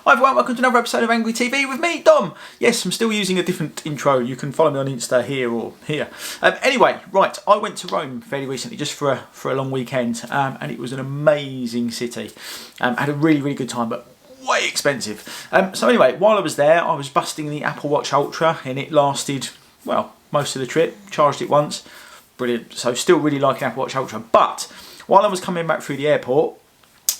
Hi everyone, welcome to another episode of Angry TV with me, Dom. Yes, I'm still using a different intro. You can follow me on Insta here or here. Anyway, right, I went to Rome fairly recently just for a long weekend, and it was an amazing city. Had a really good time, but way expensive. So anyway, while I was there, I was busting the Apple Watch Ultra, and it lasted, well, most of the trip. Charged it once, brilliant. So still really liking Apple Watch Ultra. But while I was coming back through the airport,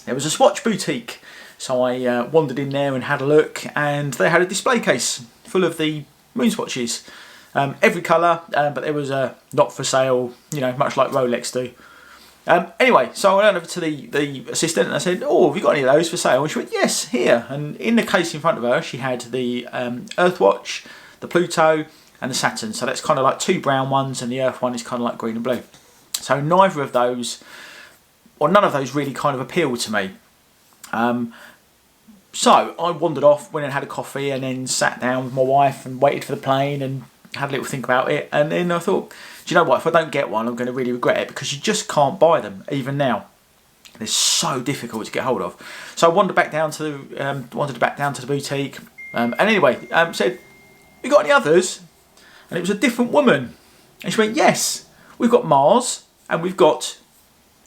there was a Swatch boutique. So I wandered in there and had a look, and they had a display case full of the Moonswatches. Every colour, but there was a not for sale, you know, much like Rolex do. Anyway, so I went over to the assistant and I said, "Oh, have you got any of those for sale?" And she went, "Yes, here." And in the case in front of her, she had the Earthwatch, the Pluto, and the Saturn. So that's kind of like two brown ones, and the Earth one is kind of like green and blue. So neither of those, or none of those, really kind of appealed to me. So I wandered off, went and had a coffee, and then sat down with my wife and waited for the plane and had a little think about it. And then I thought, do you know what? If I don't get one, I'm going to really regret it, because you just can't buy them even now. They're so difficult to get hold of. So I wandered back down to the boutique. And anyway, said, "You got any others?" And it was a different woman. And she went, "Yes, we've got Mars and we've got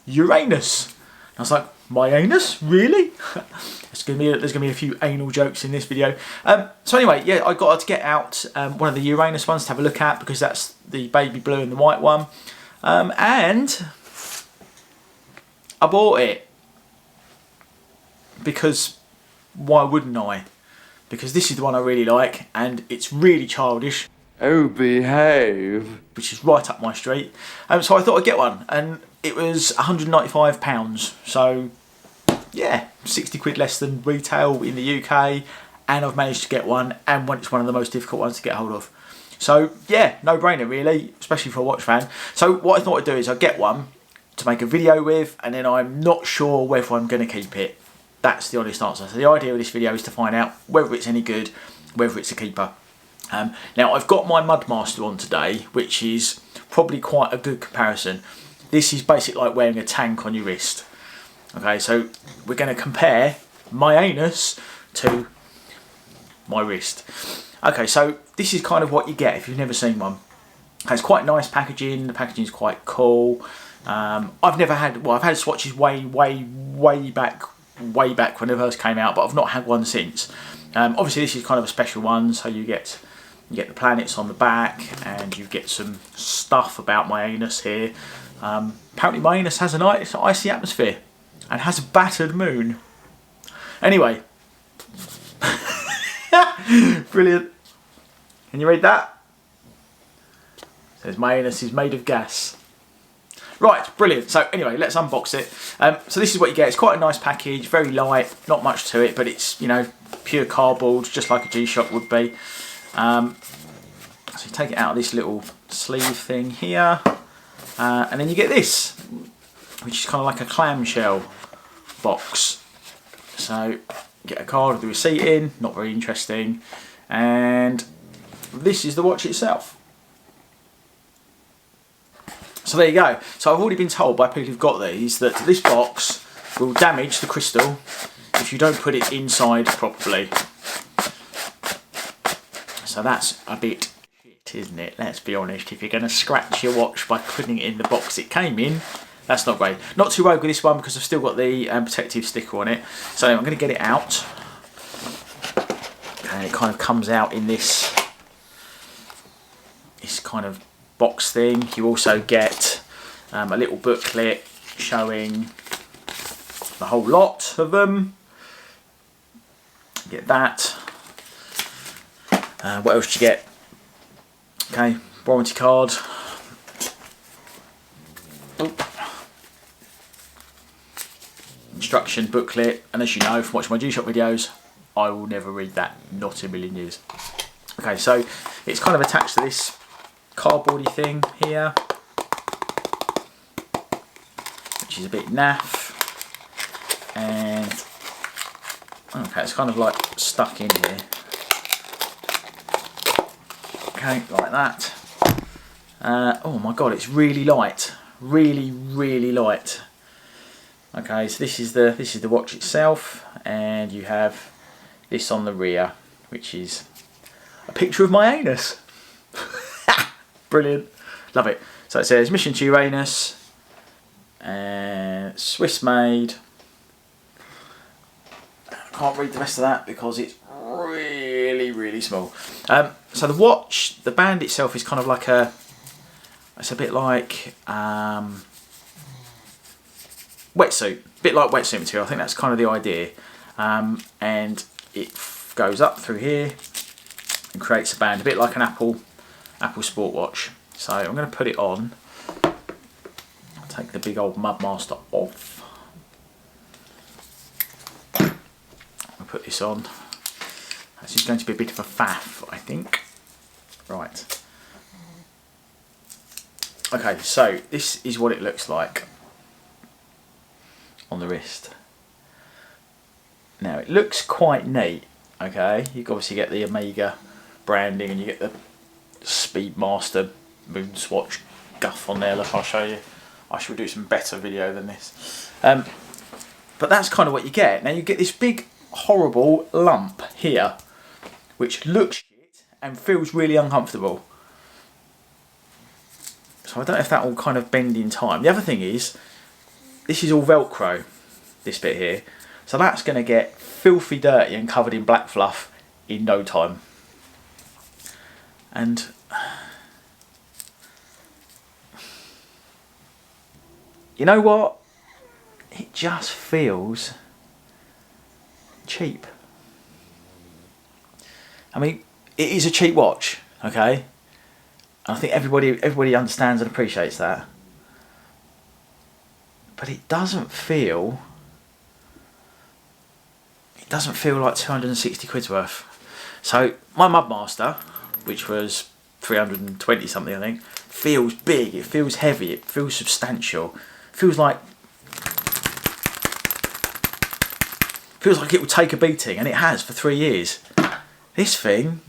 Uranus." And I was like, "My anus? Really?" There's going to be a few anal jokes in this video. So anyway, yeah, I got her to get out one of the Uranus ones to have a look at, because that's the baby blue and the white one. And I bought it, because why wouldn't I? Because this is the one I really like, and it's really childish. Oh, behave. Which is right up my street. So I thought I'd get one, and it was £195. So yeah, 60 quid less than retail in the UK, and I've managed to get one, and it's one of the most difficult ones to get hold of. So yeah, no brainer really, especially for a watch fan. So what I thought I'd do is I'd get one to make a video with, and then I'm not sure whether I'm going to keep it. That's the honest answer. So the idea of this video is to find out whether it's any good, whether it's a keeper. Now I've got my Mudmaster on today, which is probably quite a good comparison. This is basically like wearing a tank on your wrist. Okay, so we're going to compare my anus to my wrist. Okay, so this is kind of what you get if you've never seen one. It's quite nice packaging. The packaging is quite cool. I've never had, well, I've had swatches way back when they first came out, but I've not had one since. Obviously, this is kind of a special one, so you get the planets on the back, and you get some stuff about my anus here. Apparently, my anus has an icy atmosphere and has a battered moon. Anyway, brilliant. Can you read that? It says my anus is made of gas. Right, brilliant. So anyway, let's unbox it. So this is what you get. It's quite a nice package, very light, not much to it, but it's, you know, pure cardboard, just like a G-Shock would be. So you take it out of this little sleeve thing here, and then you get this, which is kind of like a clamshell box. So get a card with the receipt in, not very interesting, and this is the watch itself. So there you go. So I've already been told by people who've got these that this box will damage the crystal if you don't put it inside properly. So that's a bit shit, isn't it? Let's be honest. If you're going to scratch your watch by putting it in the box it came in, that's not great. Not too rogue with this one, because I've still got the protective sticker on it. So I'm going to get it out. And it kind of comes out in this kind of box thing. You also get a little booklet showing the whole lot of them. Get that. What else do you get? Okay, warranty card. Instruction booklet, and as you know from watching my G-Shock videos, I will never read that, not in a million years. Okay, so it's kind of attached to this cardboardy thing here, which is a bit naff, and okay, it's kind of like stuck in here. Okay, like that. Oh my god, it's really light, really light. Okay, so this is the watch itself, and you have this on the rear, which is a picture of my anus. Brilliant. Love it. So it says Mission to Uranus, Swiss made. I can't read the rest of that because it's really small. So the watch, the band itself is kind of like it's a bit like wetsuit, bit like wetsuit material. I think that's kind of the idea. And it goes up through here and creates a band, a bit like an Apple Sport watch. So I'm going to put it on. I'll take the big old Mudmaster off. I'll put this on. This is going to be a bit of a faff, I think. Right. Okay, so this is what it looks like on the wrist. Now it looks quite neat. Okay, you obviously get the Omega branding and you get the Speedmaster Moonswatch guff on there. Look, I'll show you. I should do some better video than this. But that's kind of what you get. Now you get this big horrible lump here, which looks shit and feels really uncomfortable. So I don't know if that will kind of bend in time. The other thing is, this is all Velcro, this bit here. So that's going to get filthy dirty and covered in black fluff in no time. And you know what? It just feels cheap. I mean, it is a cheap watch, okay? And I think everybody understands and appreciates that. But it doesn't feel like 260 quid's worth. So my Mudmaster, which was 320 something I think, feels big, it feels heavy, it feels substantial, feels like it will take a beating, and it has for 3 years. This thing,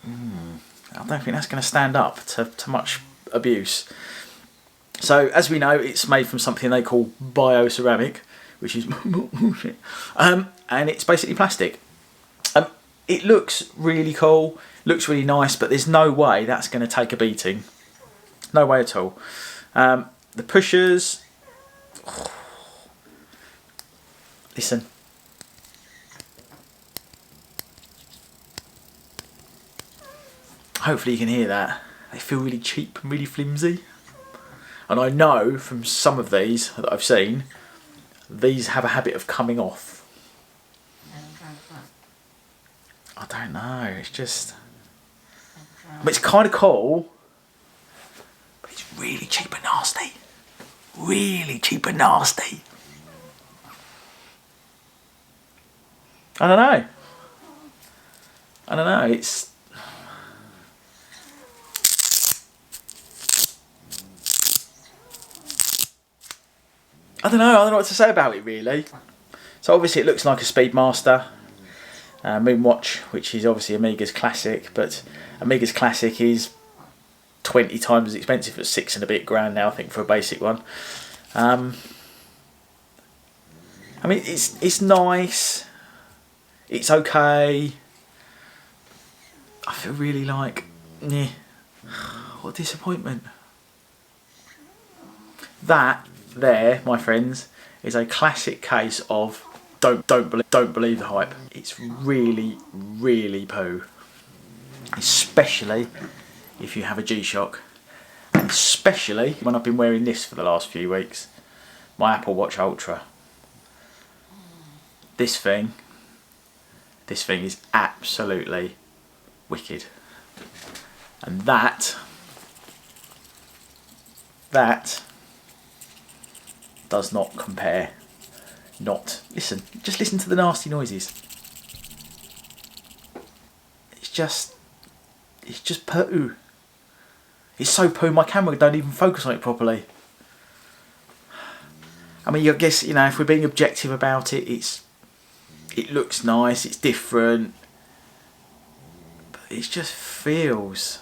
I don't think that's going to stand up to much abuse. So as we know, it's made from something they call bioceramic, which is and it's basically plastic. It looks really cool, looks really nice, but there's no way that's going to take a beating. No way at all. The pushers, listen. Hopefully you can hear that. They feel really cheap and really flimsy. And I know from some of these that I've seen, these have a habit of coming off. I don't know, it's just... But it's kind of cool, but it's really cheap and nasty. Really cheap and nasty. I don't know, it's... I don't know what to say about it really. So obviously it looks like a Speedmaster Moonwatch, which is obviously Omega's classic, but Omega's classic is 20 times as expensive at £6 and a bit grand now, I think, for a basic one. I mean, it's nice, it's okay. I feel really like, yeah, what a disappointment. That there, my friends, is a classic case of don't believe the hype. It's really poo, especially if you have a G-Shock, and especially when I've been wearing this for the last few weeks, my Apple Watch Ultra. This thing is absolutely wicked, and that does not compare. Just listen to the nasty noises. It's just poo. It's so poo my camera don't even focus on it properly. I mean, I guess, you know, if we're being objective about it, it looks nice, it's different, but it just feels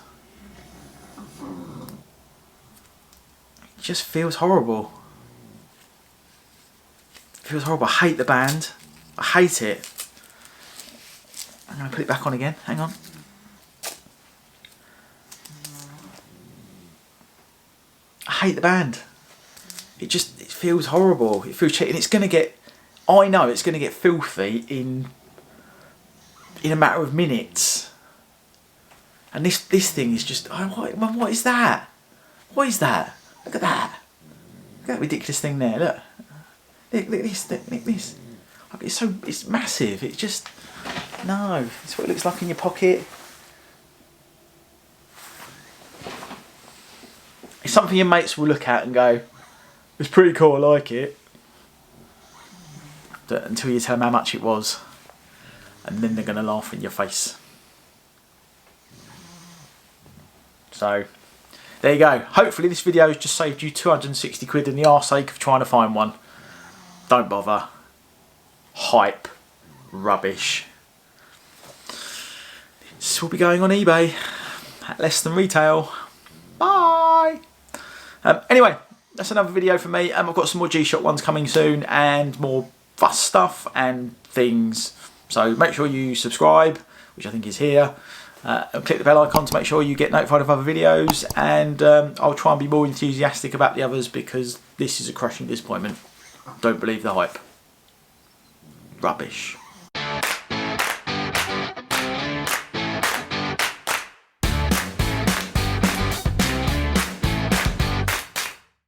horrible. It feels horrible. I hate the band. I hate it. I'm going to put it back on again. Hang on. I hate the band. It feels horrible. It feels cheap, and it's going to get. I know it's going to get filthy in a matter of minutes. And this thing is just. Oh, what is that? What is that? Look at that. Look at that ridiculous thing there. Look. Look at this. Look at this. It's massive. It's just. No. It's what it looks like in your pocket. It's something your mates will look at and go, it's pretty cool, I like it. But until you tell them how much it was. And then they're going to laugh in your face. So, there you go. Hopefully this video has just saved you 260 quid in the arse ache of trying to find one. Don't bother. Hype. Rubbish. This will be going on eBay at less than retail. Bye! Anyway, that's another video for me. I've got some more G-Shock ones coming soon and more fuss stuff and things. So make sure you subscribe, which I think is here. And click the bell icon to make sure you get notified of other videos. And I'll try and be more enthusiastic about the others because this is a crushing disappointment. Don't believe the hype. Rubbish.